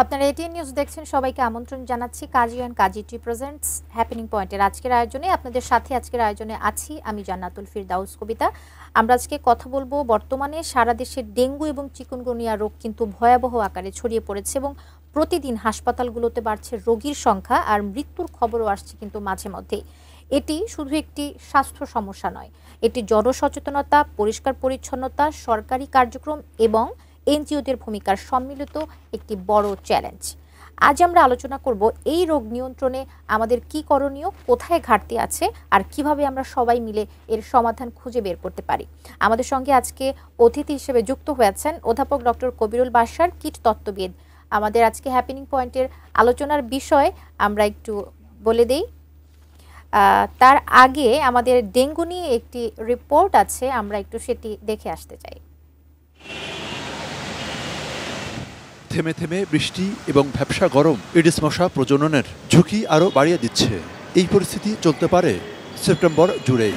আপনারা ATN news দেখছেন, সবাইকে আমন্ত্রণ জানাচ্ছি Kazi and Kazi T presents happening পয়েন্টের আজকের আয়োজনে। আপনাদের সাথে আজকের আয়োজনে আছি আমি জান্নাতুল ফিরদাউস কবিতা। আমরা আজকে কথা বলবো, বর্তমানে সারা দেশে ডেঙ্গু এবং চিকুনগুনিয়া রোগ কিন্তু ভয়াবহ আকারে ছড়িয়ে পড়েছে এবং প্রতিদিন হাসপাতালগুলোতে বাড়ছে রোগীর সংখ্যা, আর মৃত্যুর খবরও আসছে কিন্তু মাঝে মধ্যেই। এটি শুধু একটি স্বাস্থ্য সমস্যা নয়, এটি জনসচেতনতা, পরিষ্কার পরিচ্ছন্নতা, সরকারি কার্যক্রম এবং এনজিওদের ভূমিকার সম্মিলিত একটি বড় চ্যালেঞ্জ। আজ আমরা আলোচনা করব এই রোগ নিয়ন্ত্রণে আমাদের কি করণীয়, কোথায় ঘাটতি আছে, আর কিভাবে আমরা সবাই মিলে এর সমাধান খুঁজে বের করতে পারি। আমাদের সঙ্গে আজকে অতিথি হিসেবে যুক্ত হয়েছেন অধ্যাপক ডক্টর কবিরুল বাশার, কীট তত্ত্ববিদ। আমাদের আজকে হ্যাপেনিং পয়েন্টের আলোচনার বিষয় আমরা একটু বলে দেই। তার আগে আমাদের ডেঙ্গু নিয়ে একটি রিপোর্ট আছে, আমরা একটু সেটি দেখে আসতে চাই। থেমে থেমে বৃষ্টি এবং ভ্যাপসা গরম এডিস মশা প্রজননের ঝুঁকি আরও বাড়িয়ে দিচ্ছে। এই পরিস্থিতি চলতে পারে সেপ্টেম্বর জুড়েই।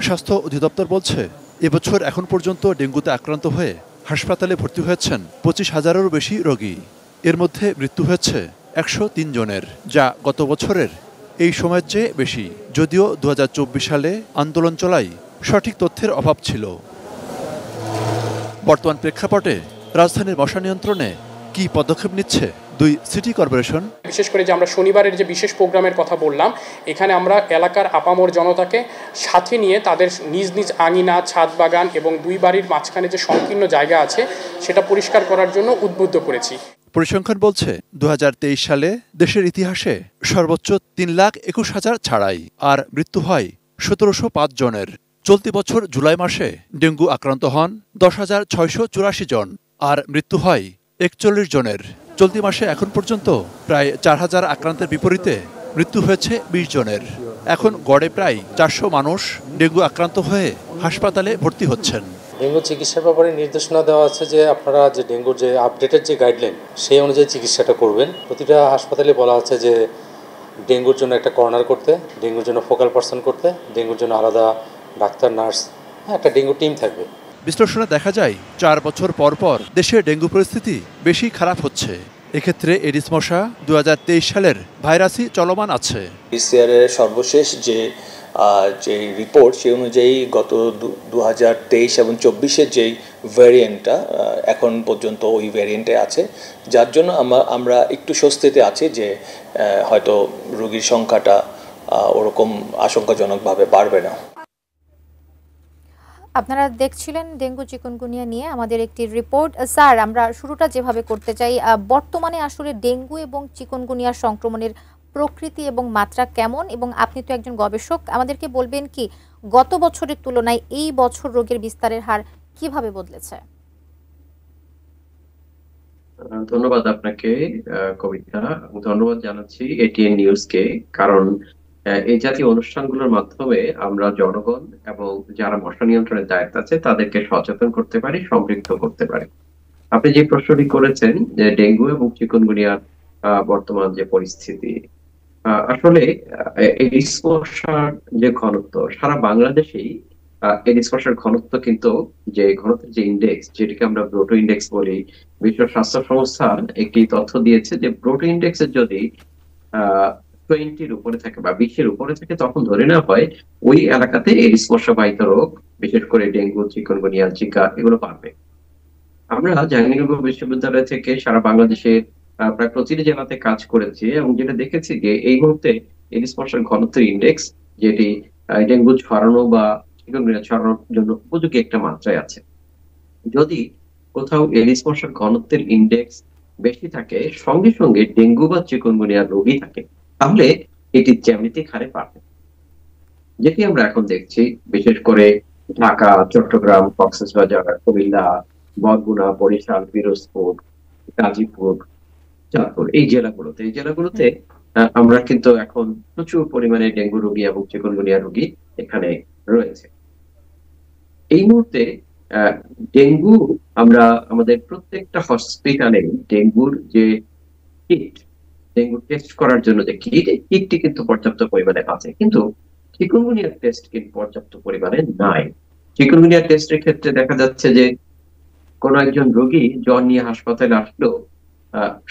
স্বাস্থ্য অধিদপ্তর বলছে, এবছর এখন পর্যন্ত ডেঙ্গুতে আক্রান্ত হয়ে হাসপাতালে ভর্তি হয়েছেন 25,000-এরও বেশি রোগী। এর মধ্যে মৃত্যু হয়েছে 103 জনের, যা গত বছরের এই সময়ের চেয়ে বেশি। যদিও 2024 সালে আন্দোলন চলায় সঠিক তথ্যের অভাব ছিল। বর্তমান প্রেক্ষাপটে রাজধানীর মশা নিয়ন্ত্রণে কি পদক্ষেপ নিচ্ছে দুই সিটি কর্পোরেশন? বিশেষ করে যে আমরা শনিবারের যে বিশেষ প্রোগ্রামের কথা বললাম, এখানে আমরা এলাকার আপামর জনতাকে সাথে নিয়ে তাদের নিজ নিজ আঙিনা, ছাদ বাগান এবং দুই বাড়ির মাঝখানে যে সংকীর্ণ জায়গা আছে সেটা পরিষ্কার করার জন্য উদ্বুদ্ধ করেছি। পরিসংখ্যান বলছে 2023 সালে দেশের ইতিহাসে সর্বোচ্চ 3,21,000 ছাড়াই, আর মৃত্যু হয় 1,705 জনের। চলতি বছর জুলাই মাসে ডেঙ্গু আক্রান্ত হন 10,684 জন, আর মৃত্যু হয় 41 জনের। চলতি মাসে এখন পর্যন্ত প্রায় 4,000 আক্রান্তের বিপরীতে মৃত্যু হয়েছে 20 জনের। এখন গড়ে প্রায় 400 মানুষ ডেঙ্গু আক্রান্ত হয়ে হাসপাতালে ভর্তি হচ্ছেন। ডেঙ্গু চিকিৎসার ব্যাপারে নির্দেশনা দেওয়া আছে যে আপনারা যে ডেঙ্গুর যে আপডেটেড যে গাইডলাইন সেই অনুযায়ী চিকিৎসাটা করবেন। প্রতিটা হাসপাতালে বলা আছে যে ডেঙ্গুর জন্য একটা কর্নার করতে, ডেঙ্গুর জন্য ফোকাল পার্সন করতে, ডেঙ্গুর জন্য আলাদা ডাক্তার, নার্স, একটা ডেঙ্গু টিম থাকবে। বিশ্লেষণে দেখা যায় 4 বছর পর পর দেশে ডেঙ্গু পরিস্থিতি বেশি খারাপ হচ্ছে। এক্ষেত্রে এডিস মশা 2023 সালের ভাইরাসই চলমান আছে। পিসিআরের সর্বশেষ যে রিপোর্ট সেই অনুযায়ী গত 2023 এবং 24-এর যেই ভ্যারিয়েন্টটা এখন পর্যন্ত ওই ভ্যারিয়েন্টে আছে, যার জন্য আমরা একটু স্বস্তিতে আছি যে হয়তো রোগীর সংখ্যাটা ওরকম আশঙ্কাজনকভাবে বাড়বে না। আপনারা দেখছিলেন ডেঙ্গু চিকুনগুনিয়া নিয়ে আমাদের একটি রিপোর্ট। স্যার, আমরা শুরুটা যেভাবে করতে চাই, বর্তমানে আসলে ডেঙ্গু এবং চিকুনগুনিয়ার সংক্রমণের প্রকৃতি এবং মাত্রা কেমন, এবং আপনি তো একজন গবেষক, আমাদেরকে বলবেন কি গত বছরের তুলনায় এই বছর রোগের বিস্তারের হার কিভাবে বদলেছে? ধন্যবাদ আপনাকে কবিতা, ধন্যবাদ জানাচ্ছি এটিএন নিউজকে। কারণ এই জাতীয় অনুষ্ঠানগুলোর মাধ্যমে আমরা জনগণ এবং যারা মশা নিয়ন্ত্রণের দায়িত্ব আছে তাদেরকে সচেতন করতে পারি, সম্পৃক্ত করতে পারি। আপনি যে প্রশ্নটি করেছেন যে ডেঙ্গু এবং চিকুনগুনিয়ার বর্তমান যে পরিস্থিতি, আসলে এডিস মশার যে ঘনত্ব সারা বাংলাদেশেই, এডিস মশার ঘনত্ব কিন্তু যে ঘনত্বের যে ইন্ডেক্স, যেটাকে আমরা ব্রোটো ইন্ডেক্স বলি, বিশ্ব স্বাস্থ্য সংস্থা একটি তথ্য দিয়েছে যে ব্রোটো ইন্ডেক্সের যদি 20-র উপরে থাকে বা 20-এর উপরে থাকে, তখন ধরে নেওয়া হয় ওই এলাকাতে এডিস মশা বাহিত রোগ, বিশেষ করে ডেঙ্গু, চিকুনগুনিয়া, জিকা এগুলো পাবে। আমরা জাহাঙ্গীরনগর বিশ্ববিদ্যালয় থেকে সারা বাংলাদেশের প্রায় প্রতিটি জেলাতে কাজ করেছি এবং যেটা দেখেছি যে এই মুহূর্তে এডিস মশার ঘনত্বের ইন্ডেক্স, যেটি ডেঙ্গু ছড়ানো বা চিকুনগুনিয়া ছড়ানোর জন্য উপযোগী একটা মাত্রায় আছে। যদি কোথাও এডিস মশার ঘনত্বের ইন্ডেক্স বেশি থাকে, সঙ্গে সঙ্গে ডেঙ্গু বা চিকুনগুনিয়া রোগী থাকে, তাহলে এটি জ্যামিতিক হারে বাড়বে, যেটি আমরা এখন দেখছি বিশেষ করে ঢাকা, চট্টগ্রাম, কক্সবাজার, কুমিল্লা, বরগুনা, বরিশাল, পিরোজপুর, গাজীপুর, চাঁদপুর এই জেলাগুলোতে আমরা কিন্তু এখন প্রচুর পরিমাণে ডেঙ্গু রোগী এবং চিকুনগুনিয়া রোগী এখানে রয়েছে। এই মুহূর্তে ডেঙ্গু, আমরা আমাদের প্রত্যেকটা হসপিটালে ডেঙ্গুর যে কিট, ডেঙ্গু টেস্ট করার জন্য যে কিট, এই কিটটি কিন্তু পর্যাপ্ত পরিমাণে আছে, কিন্তু চিকুনগুনিয়ার টেস্ট কিন্তু পর্যাপ্ত পরিমাণে নাই। চিকুনগুনিয়া টেস্টের ক্ষেত্রে দেখা যাচ্ছে যে কোনো একজন রোগী জ্বর নিয়ে হাসপাতালে আসলো,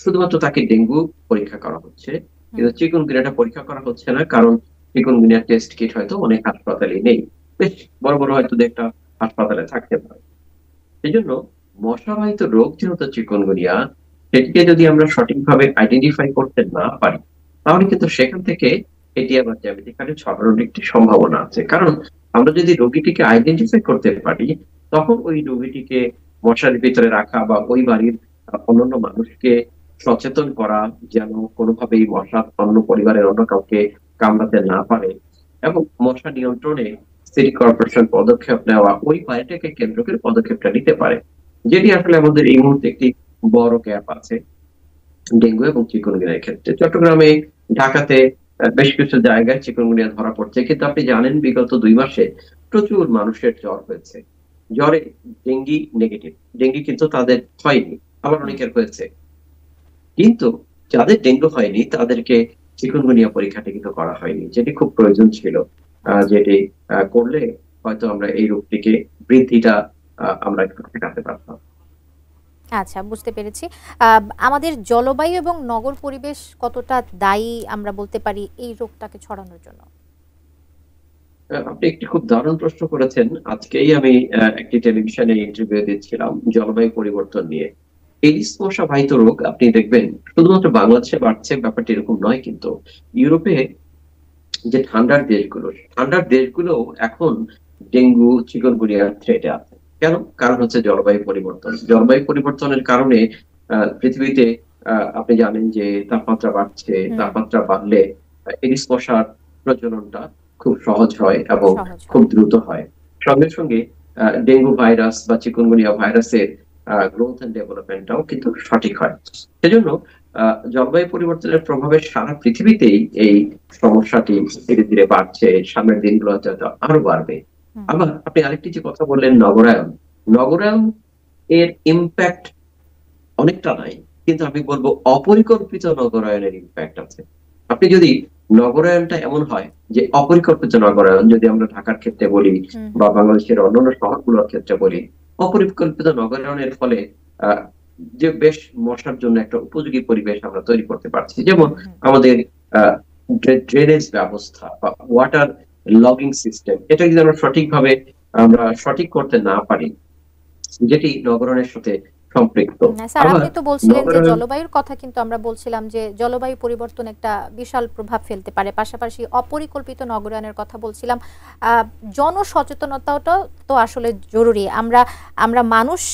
শুধুমাত্র তাকে ডেঙ্গু পরীক্ষা করা হচ্ছে, কিন্তু চিকুনগুনিয়াটা পরীক্ষা করা হচ্ছে না, কারণ চিকুনগুনিয়া টেস্ট কিট হয়তো অনেক হাসপাতালে নেই, বেশ বড় বড় হয়তো একটা হাসপাতালে থাকতে পারে। সেই জন্য মশাবাহিত রোগ যেহেতু চিকুনগুনিয়া, সেটিকে যদি আমরা সঠিকভাবে আইডেন্টিফাই করতে না পারি, তাহলে কিন্তু সেখান থেকে এটি আবার জ্যামিতিকারে ছড়ানোর একটি সম্ভাবনা আছে। কারণ আমরা যদি রোগীটিকে আইডেন্টিফাই করতে পারি, তখন ওই রোগীটিকে মশারির ভিতরে রাখা বা ওই বাড়ির অন্যান্য মানুষকে সচেতন করা যেন কোনোভাবেই মশা অন্য পরিবারের অন্য কাউকে কামড়াতে না পারে, এবং মশা নিয়ন্ত্রণে সিটি কর্পোরেশন পদক্ষেপ নেওয়া, ওই বাড়িটাকে কেন্দ্র করে পদক্ষেপটা নিতে পারে, যেটি আসলে আমাদের এই মুহূর্তে একটি বড় গ্যাপ আছে ডেঙ্গু এবং চিকুনগুনিয়ার ক্ষেত্রে। চট্টগ্রামে, ঢাকাতে বেশ কিছু জায়গায় চিকুনগুনিয়া ধরা পড়ছে, কিন্তু আপনি জানেন বিগত 2 মাসে প্রচুর মানুষের জ্বর হয়েছে। জ্বরে ডেঙ্গি নেগেটিভ, ডেঙ্গি কিন্তু তাদের হয়নি, আবার অনেকের হয়েছে। কিন্তু যাদের ডেঙ্গু হয়নি তাদেরকে চিকুনগুনিয়া পরীক্ষাটা কিন্তু করা হয়নি, যেটি খুব প্রয়োজন ছিল। যেটি করলে হয়তো আমরা এই রোগটিকে বৃদ্ধিটা আমরা একটু ঠেকাতে পারতাম। আচ্ছা, বুঝতে পেরেছি। আমাদের জলবায়ু এবং নগর পরিবেশ কতটা দায়ী আমরা বলতে পারি এই রোগটাকে ছড়ানোর জন্য? আপনি একটি খুব দারুণ প্রশ্ন করেছেন। আজকেই আমি একটি টেলিভিশনে ইন্টারভিউ দিচ্ছিলাম জলবায়ু পরিবর্তন নিয়ে। এডিস মশা বাহিত রোগ আপনি দেখবেন শুধুমাত্র বাংলাদেশে বাড়ছে ব্যাপারটা এরকম নয়, কিন্তু ইউরোপে যে ঠান্ডার দেশগুলো এখন ডেঙ্গু চিকুনগুনিয়ার থ্রেটে আছে। কেন? কারণ হচ্ছে জলবায়ু পরিবর্তন। জলবায়ু পরিবর্তনের কারণে পৃথিবীতে আপনি জানেন যে তাপমাত্রা বাড়ছে। তাপমাত্রা বাড়লে এডিস মশার প্রজননটা খুব সহজ হয় এবং খুব দ্রুত হয়। সঙ্গে সঙ্গে ডেঙ্গু ভাইরাস বা চিকুনগুনিয়া ভাইরাসের গ্রোথ এন্ড ডেভেলপমেন্টটাও কিন্তু সঠিক হয়। সেজন্য জলবায়ু পরিবর্তনের প্রভাবে সারা পৃথিবীতেই এই সমস্যাটি ধীরে ধীরে বাড়ছে, সামনের দিনগুলোতে আরো বাড়বে। আবার আপনি আরেকটি যে কথা বললেন নগরায়ন এর ইম্প্যাক্ট অনেকটা নাই, কিন্তু আমি বলবো অপরিকল্পিত নগরায়নের ইম্প্যাক্ট আছে। আপনি যদি নগরায়নটা এমন হয় যে অপরিকল্পিত নগরায়ন, যদি আমরা ঢাকার ক্ষেত্রে বলি বা বাংলাদেশের অন্যান্য শহরগুলোর ক্ষেত্রে বলি, অপরিকল্পিত নগরায়নের ফলে যে বেশ মশার জন্য একটা উপযোগী পরিবেশ আমরা তৈরি করতে পারছি, যেমন আমাদের ড্রেনেজ ব্যবস্থা বা ওয়াটার লগিং সিস্টেম, এটা যদি আমরা সঠিকভাবে সঠিক করতে না পারি, যেটি নগরায়নের সাথে সম্পৃক্ত। স্যার, আপনি তো বলছিলেন যে জলবায়ুর কথা, কিন্তু আমরা বলছিলাম যে জলবায়ু পরিবর্তন একটা বিশাল প্রভাব ফেলতে পারে, পাশাপাশি অপরিকল্পিত নগরায়নের কথা বলছিলাম। জনসচেতনতাটা তো আসলে জরুরি। আমরা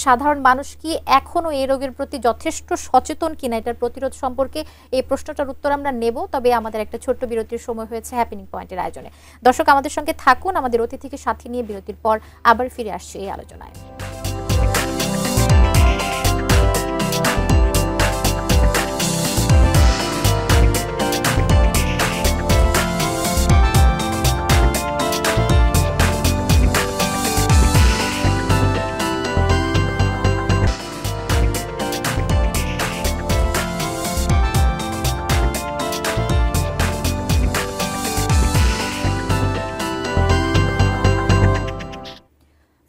সাধারণ মানুষ কি এখনো এই রোগের প্রতি যথেষ্ট সচেতন কিনা, এটার প্রতিরোধ সম্পর্কে এই প্রশ্নটার উত্তর আমরা নেব। তবে আমাদের একটা ছোট্ট বিরতির সময় হয়েছে হ্যাপেনিং পয়েন্টের আয়োজনে। দর্শক আমাদের সঙ্গে থাকুন, আমাদের অতিথিকে সাথে নিয়ে বিরতির পর আবার ফিরে আসছি এই আলোচনায়।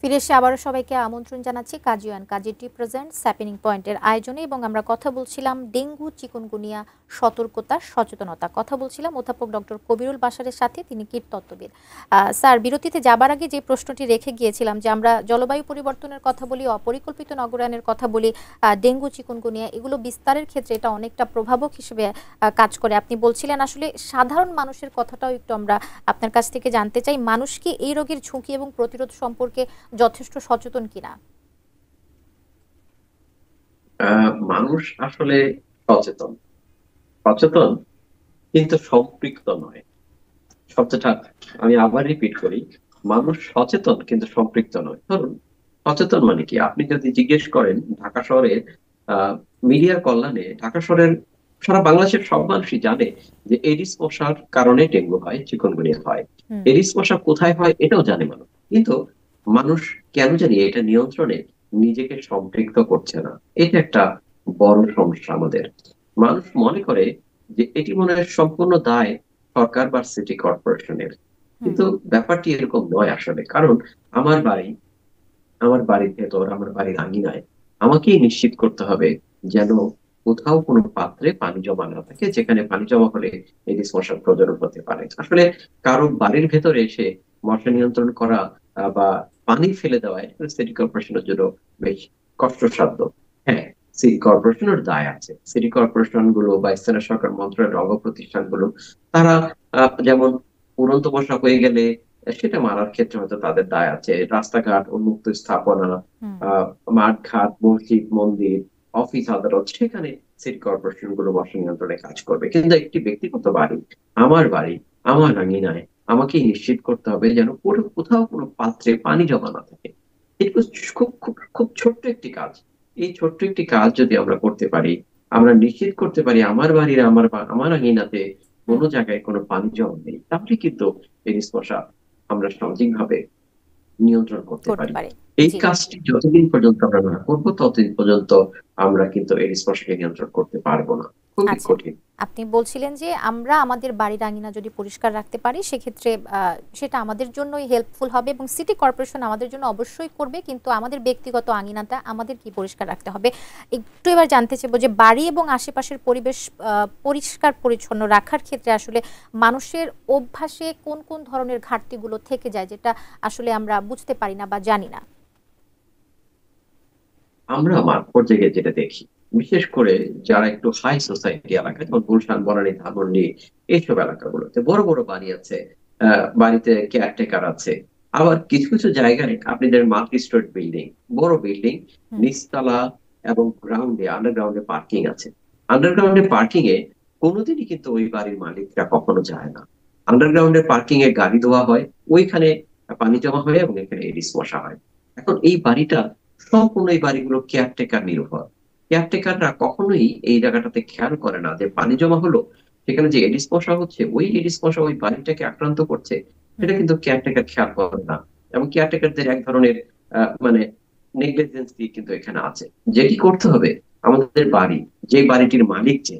ফিরে এসে আবারও সবাইকে আমন্ত্রণ জানাচ্ছি কাজিওয়ান কাজী টি প্রেজেন্টস হ্যাপেনিং পয়েন্টের আয়োজনে, এবং আমরা কথা বলছিলাম ডেঙ্গু চিকুনগুনিয়া সতর্কতা সচেতনতা। কথা বলছিলাম অধ্যাপক ডক্টর কবিরুল বাশারের সাথে, তিনি কীটতত্ত্ববিদ। স্যার, বিরতিতে যাবার আগে যে প্রশ্নটি রেখে গিয়েছিলাম যে আমরা জলবায়ু পরিবর্তনের কথা বলি, অপরিকল্পিত নগরায়নের কথা বলি, ডেঙ্গু চিকুনগুনিয়া এগুলো বিস্তারের ক্ষেত্রে এটা অনেকটা প্রভাবক হিসেবে কাজ করে। আপনি বলছিলেন আসলে সাধারণ মানুষের কথাটাও একটু আমরা আপনার কাছ থেকে জানতে চাই, মানুষ কি এই রোগের ঝুঁকি এবং প্রতিরোধ সম্পর্কে যথেষ্ট সচেতন কিনা? মানুষ আসলে সচেতন কিন্তু সম্পৃক্ত নয়। শব্দটা আমি আবার রিপিট করি, মানুষ সচেতন কিন্তু সম্পৃক্ত নয়। ধরুন, সচেতন মানে কি? আপনি যদি জিজ্ঞেস করেন ঢাকা শহরে মিডিয়ার কল্যাণে, ঢাকা শহরের সারা বাংলাদেশের সব মানুষই জানে যে এডিস মশার কারণে ডেঙ্গু হয়, চিকুনগুনিয়া হয়। এডিস মশা কোথায় হয় এটাও জানে মানুষ, কিন্তু মানুষ কেন জানি এটা নিয়ন্ত্রণে নিজেকে সম্পৃক্ত করছে না। এটা একটা বড় সমস্যা আমাদের। মানুষ মনে করে যে এটি মনে হয় সম্পূর্ণ দায় সরকার বা সিটি কর্পোরেশনের, কিন্তু ব্যাপারটি এরকম নয় আসলে। কারণ আমার বাড়ির ভেতর, আমার বাড়ির আঙিনায় আমাকেই নিশ্চিত করতে হবে যেন কোথাও কোনো পাত্রে পানি জমা না থাকে, যেখানে পানি জমা হলে এডিস মশার প্রজনন হতে পারে। আসলে কারো বাড়ির ভেতরে এসে মশা নিয়ন্ত্রণ করা বা পানি ফেলে দেওয়া সিটি কর্পোরেশনের জন্য বেশ কষ্টসাধ্য। হ্যাঁ, সিটি কর্পোরেশনের দায় আছে। সিটি কর্পোরেশন গুলো বা স্থানীয় সরকার মন্ত্রণালয়ের অঙ্গ প্রতিষ্ঠানগুলো তারা যেমন উড়ন্ত মশা হয়ে গেলে সেটা মারার ক্ষেত্রে হয়তো তাদের দায় আছে। রাস্তাঘাট, উন্মুক্ত স্থাপনা, হুম। আহ মাঠ ঘাট, মসজিদ, মন্দির, অফিস, আদালত, সেখানে সিটি কর্পোরেশন গুলো মশা নিয়ন্ত্রণে কাজ করবে। কিন্তু একটি ব্যক্তিগত বাড়ি, আমার আঙিনায় আমাকেই নিশ্চিত করতে হবে যেন কোথাও কোনো পাত্রে পানি জমা না থাকে। এটা খুব খুব খুব ছোট্ট একটি কাজ। এই ছোট্ট একটি কাজ যদি আমরা করতে পারি, আমরা নিশ্চিত করতে পারি আমার বাড়ির আমার আঙিনাতে কোনো জায়গায় কোনো পানি জমা নেই, তাহলে কিন্তু এডিস মশা আমরা সামাজিকভাবে নিয়ন্ত্রণ করতে করতে পারি। পারে। এই জি। কাজটি যতদিন পর্যন্ত আমরা না করবো ততদিন পর্যন্ত আমরা কিন্তু এডিস মশাকে নিয়ন্ত্রণ করতে পারবো না। খুবই আচ্ছা, কঠিন। আপনি বলছিলেন যে আমরা আমাদের বাড়ির আঙিনা যদি পরিষ্কার রাখতে পারি সেক্ষেত্রে সেটা আমাদের জন্যই হেল্পফুল হবে এবং সিটি কর্পোরেশন আমাদের জন্য অবশ্যই করবে, কিন্তু আমাদের ব্যক্তিগত আঙিনাটা আমাদের কি পরিষ্কার রাখতে হবে। একটু এবার জানতে চাইবো যে বাড়ি এবং আশেপাশের পরিবেশ পরিষ্কার পরিচ্ছন্ন রাখার ক্ষেত্রে আসলে মানুষের অভ্যাসে কোন কোন ধরনের ঘাটতিগুলো থেকে যায় যেটা আসলে আমরা বুঝতে পারি না বা জানি না। আমরা মাঠ পর্যায়ে যেটা দেখি, বিশেষ করে যারা একটু হাই সোসাইটি এলাকা, যেমন গুলশান, বনানী, ধানমন্ডি, এইসব এলাকাগুলোতে বড় বড় বাড়ি আছে, বাড়িতে কেয়ারটেকার আছে। আবার কিছু কিছু জায়গায় আপনাদের মাল্টি স্টোরি বিল্ডিং, বড় বিল্ডিং, হুম। নিচতলা এবং গ্রাউন্ডে, আন্ডারগ্রাউন্ডে পার্কিং আছে। আন্ডারগ্রাউন্ডে পার্কিং এ কোনোদিনই কিন্তু ওই বাড়ির মালিকরা কখনো যায় না। আন্ডারগ্রাউন্ডে পার্কিং এ গাড়ি ধোয়া হয়, ওইখানে পানি জমা হয় এবং এখানে এডিস মশা হয়। এখন এই বাড়িটা সম্পূর্ণ, এই বাড়িগুলো কেয়ারটেকার নির্ভর। কেয়ারটেকাররা কখনোই এই জায়গাটাতে খেয়াল করে না যে পানি জমা হলো, সেখানে যে এডিস মশা হচ্ছে, ওই এডিস মশা ওই বাড়িটাকে আক্রান্ত করছে, হুম। সেটা কিন্তু কেয়ারটেকার খেয়াল করে না। এবং কেয়ারটেকারদের এক ধরনের মানে নেগলিজেন্সি কিন্তু এখানে আছে। যেটি করতে হবে, আমাদের বাড়ি, যে বাড়িটির মালিক যে,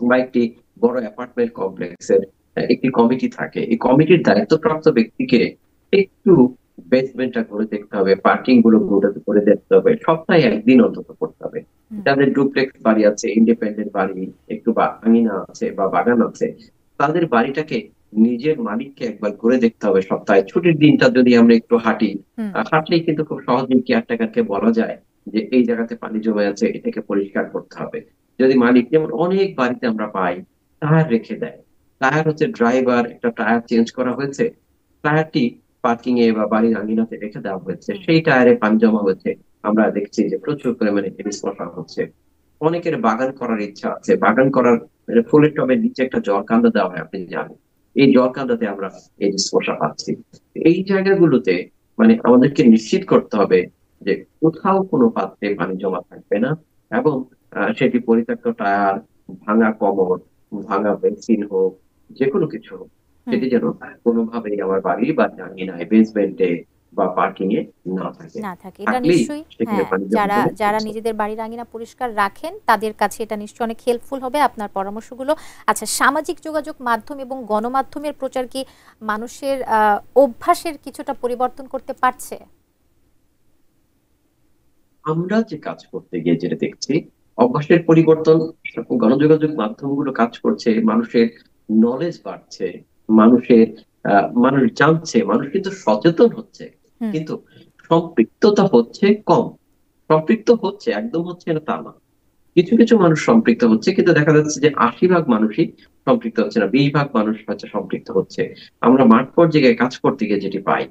বা একটি বড় অ্যাপার্টমেন্ট কমপ্লেক্সের একটি কমিটি থাকে, এই কমিটির দায়িত্বপ্রাপ্ত ব্যক্তিকে একটু বেসমেন্টটা ঘুরে দেখতে হবে, পার্কিং গুলো ঘুরে দেখতে হবে, সপ্তাহে একদিন অন্তত করতে হবে। হুম। যাদের ডুপ্লেক্স বাড়ি আছে, ইন্ডিপেন্ডেন্ট বাড়ি, একটু আঙিনা আছে বা বাগান আছে, তাদের বাড়িটাকে নিজের মালিককে একবার ঘুরে দেখতে হবে সপ্তাহে। ছুটির দিনটা যদি আমরা একটু হাঁটি, হুম। হাঁটলেই কিন্তু খুব সহজেই কেয়ারটেকারকে বলা যায় যে এই জায়গাতে পানি জমে আছে, এটাকে পরিষ্কার করতে হবে। যদি মালিক, যেমন অনেক বাড়িতে আমরা পাই, টায়ার রেখে দেয়। টায়ার হচ্ছে ড্রাইভার, একটা টায়ার চেঞ্জ করা হয়েছে, টায়ারটি পার্কিং এ বা বাড়ির আঙিনাতে রেখে দেওয়া হয়েছে, হুম। সেই টায়ারে পানি জমা হয়েছে। আমরা দেখছি যে প্রচুর পরিমাণে এডিস মশা হচ্ছে। অনেকের বাগান করার ইচ্ছা আছে, বাগান করার ফুলের টবের নিচে একটা জলকান্দা দেওয়া হয়, আপনি জানেন। এই জলকান্দাতে আমরা এডিস মশা পাচ্ছি। এই জায়গাগুলোতে আমাদেরকে নিশ্চিত করতে হবে যে কোথাও কোনো পাত্রে পানি জমা থাকবে না, এবং সেটি পরিত্যক্ত টায়ার, ভাঙা কমোড, ভাঙা বেসিন হোক, যে কোনো কিছু হোক, হুম। সেটি যেন কোনোভাবেই আমার বাড়ি বা আঙিনায়, বেসমেন্টে বা পার্কিং এ না থাকে। না থাকে, এটা থাকলেই নিশ্চয়ই। সেখানে হ্যাঁ, পানি জমা যারা হলে যারা এডিস হবে। নিজেদের বাড়ির আঙিনা পরিষ্কার রাখেন তাদের কাছে এটা নিশ্চয়ই অনেক হেল্পফুল হবে আপনার পরামর্শগুলো। আচ্ছা, সামাজিক যোগাযোগ মাধ্যম এবং গণমাধ্যমের প্রচার কি মানুষের অভ্যাসের কিছুটা পরিবর্তন করতে পারছে? আমরা যে কাজ করতে গিয়ে যেটা দেখছি, অভ্যাসের পরিবর্তন, গণযোগাযোগ মাধ্যমগুলো কাজ করছে, মানুষের নলেজ বাড়ছে, মানুষের মানুষ জানছে, মানুষ কিন্তু সচেতন হচ্ছে, হুম। কিন্তু সম্পৃক্ততা হচ্ছে কম। সম্পৃক্ত হচ্ছে, একদম হচ্ছে না তা না। কিছু কিছু মানুষ সম্পৃক্ত হচ্ছে, কিন্তু দেখা যাচ্ছে যে ৮০ ভাগ মানুষই সম্পৃক্ত হচ্ছে না, ২০ ভাগ মানুষ হচ্ছে সম্পৃক্ত হচ্ছে। আমরা মাঠ পর্যায়ে কাজ করতে গিয়ে যেটি পাই,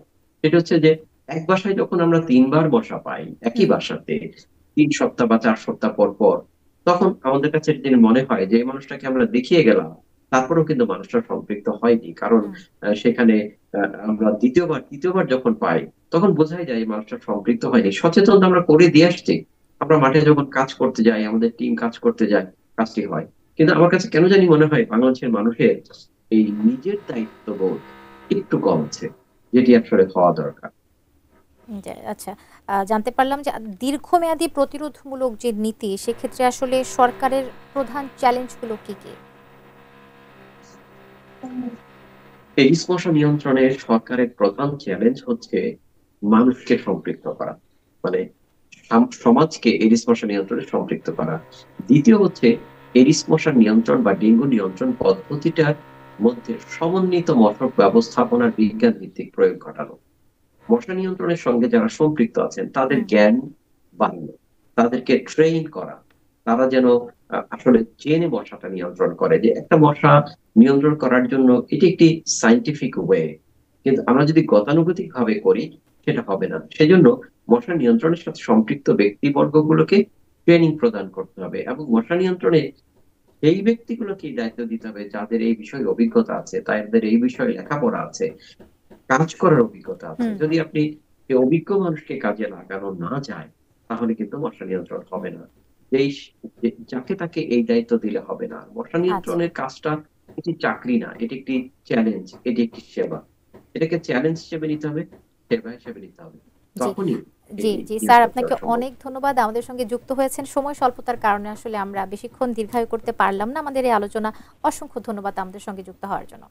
সেটা হচ্ছে যে এক বাসায় যখন আমরা ৩ বার মশা পাই একই হুম। বাসাতে, ৩ সপ্তাহ বা ৪ সপ্তাহ পর পর, তখন আমাদের কাছে যেটা মনে হয় যে এই মানুষটাকে আমরা দেখিয়ে গেলাম, তারপরেও কিন্তু মানুষটা সম্পৃক্ত হয়নি। কারণ হুম। সেখানে আমরা তৃতীয়বার যখন পাই, তখন বোঝাই যায় এই মানুষটা সম্পৃক্ত হয়নি। সচেতন আমরা করে দিয়ে আসছি, আমরা মাঠে যখন কাজ করতে যাই, আমাদের টিম কাজ করতে যায়, কাজটি হয়। কিন্তু আমার কাছে কেন জানি মনে হয় বাংলাদেশের মানুষের এই নিজের দায়িত্ববোধ একটু কম আছে, যেটি আসলে হওয়া দরকার। আচ্ছা, জানতে পারলাম যে দীর্ঘমেয়াদী প্রতিরোধমূলক যে নীতি সেক্ষেত্রে আসলে সরকারের প্রধান চ্যালেঞ্জগুলো কি কি? এডিস মশা নিয়ন্ত্রণে সরকারের প্রধান চ্যালেঞ্জ হচ্ছে মানুষকে সম্পৃক্ত করা। মানে সমাজকে এডিস মশা নিয়ন্ত্রণে সম্পৃক্ত করা। দ্বিতীয় হচ্ছে এডিস মশা নিয়ন্ত্রণ বা ডেঙ্গু নিয়ন্ত্রণ পদ্ধতিটার মধ্যে সমন্বিত মশক ব্যবস্থাপনার বিজ্ঞান ভিত্তিক প্রয়োগ ঘটানো। মশা নিয়ন্ত্রণের সঙ্গে যারা সম্পৃক্ত আছেন তাদের জ্ঞান বাড়ানো, তাদেরকে ট্রেন করা, তারা যেন আসলে জেনে মশাটা নিয়ন্ত্রণ করে। যে একটা মশা নিয়ন্ত্রণ করার জন্য এটি একটি সাইন্টিফিক ওয়ে, কিন্তু আমরা যদি গতানুগতিক ভাবে করি সেটা হবে না। সেজন্য মশা নিয়ন্ত্রণের সাথে সম্পৃক্ত ব্যক্তিবর্গগুলোকে ট্রেনিং প্রদান করতে হবে এবং মশা নিয়ন্ত্রণে সেই ব্যক্তিগুলোকে দায়িত্ব দিতে হবে যাদের এই বিষয়ে অভিজ্ঞতা আছে, তাদের এই বিষয়ে লেখাপড়া আছে, কাজ করার অভিজ্ঞতা আছে। যদি আপনি এই অভিজ্ঞ মানুষকে কাজে লাগানো না যায় তাহলে কিন্তু মশা নিয়ন্ত্রণ হবে না। যাকে তাকে এই দায়িত্ব দিলে হবে না। মশা নিয়ন্ত্রণের কাজটা এটি চাকরি না, এটি একটি চ্যালেঞ্জ, এটি একটি সেবা। এটাকে চ্যালেঞ্জ হিসেবে নিতে হবে, সেবা হিসেবে নিতে হবে। তখনই জি জি স্যার, আপনাকে অনেক ধন্যবাদ আমাদের সঙ্গে যুক্ত হয়েছেন। সময় স্বল্পতার কারণে আসলে আমরা বেশিক্ষণ দীর্ঘায়ু করতে পারলাম না আমাদের এই আলোচনা। অসংখ্য ধন্যবাদ আমাদের সঙ্গে যুক্ত হওয়ার জন্য।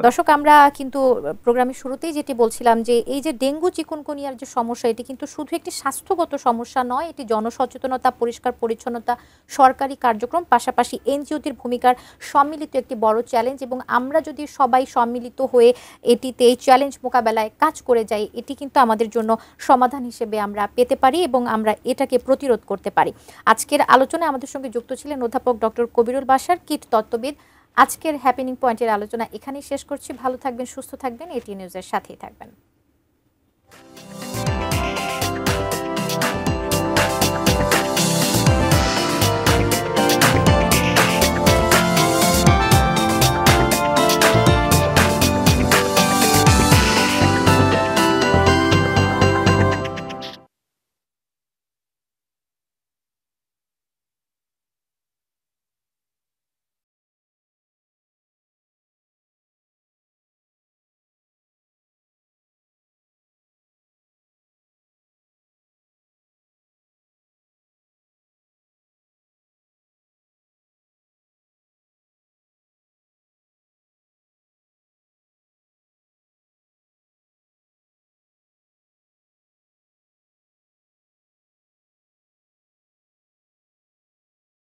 দর্শক, আমরা কিন্তু প্রোগ্রামের শুরুতেই যেটি বলছিলাম যে এই যে ডেঙ্গু চিকুনগুনিয়ার যে সমস্যা, এটি কিন্তু শুধু একটি স্বাস্থ্যগত সমস্যা নয়, এটি জনসচেতনতা, পরিষ্কার পরিচ্ছন্নতা, সরকারি কার্যক্রম, পাশাপাশি এনজিওদের ভূমিকার সম্মিলিত একটি বড় চ্যালেঞ্জ। এবং আমরা যদি সবাই সম্মিলিত হয়ে এটিতে এই চ্যালেঞ্জ মোকাবেলায় কাজ করে যাই, এটি কিন্তু আমাদের জন্য সমাধান হিসেবে আমরা পেতে পারি এবং আমরা এটাকে প্রতিরোধ করতে পারি। আজকের আলোচনায় আমাদের সঙ্গে যুক্ত ছিলেন অধ্যাপক ডক্টর কবিরুল বাশার, কীট তত্ত্ববিদ। আজকের হ্যাপেনিং পয়েন্টের আলোচনা এখানেই শেষ করছি। ভালো থাকবেন, সুস্থ থাকবেন, এটি নিউজের সাথেই থাকবেন।